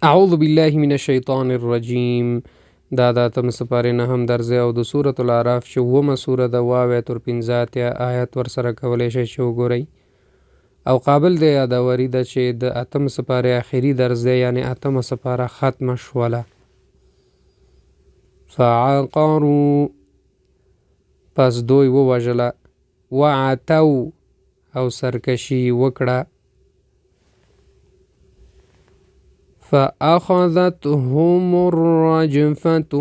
اعوذ بالله من الشیطان الرجیم. دا د اتم سپارې نه هم درځي او د سورة الاعراف چې اوومه سوره د واو تر 15 اتیا آیت ورسره کولی شئ چې وګورئ او قابل د یادوري ده چې د اتم سپارې آخري درځ دی، یعنی اتمه سپاره ختمه شوله. فعقروا پس دوی ووژله، وعتو او سرکشي وکړه، فأخذتهم الرجفة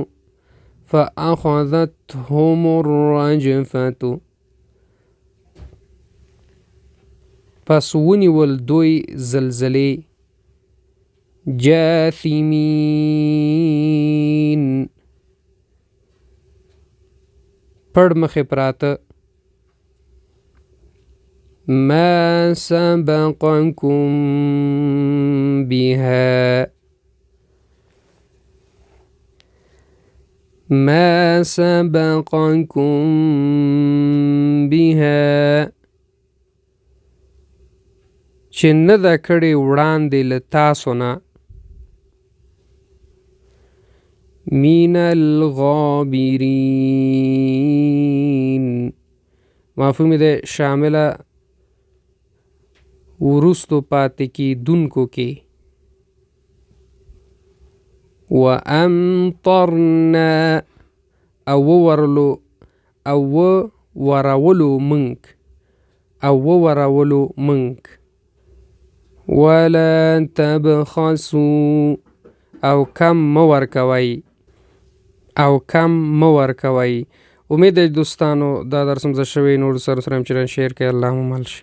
پس ونیول دوی زلزلې، جاثمین پړ مخې پراته. ما سبقكم بها چې نه ده کړې وړاندې له تاسو نه، من الغابرین مفهوم ده شامله ورستو پاتې کېدونکو کې. وامطرنا او ورولو منک ولا تبخسوا او کم مور کوي. امید دوستانو دا درس مزه شوی، نور سره چې شیر کوي. الله مو مل شي.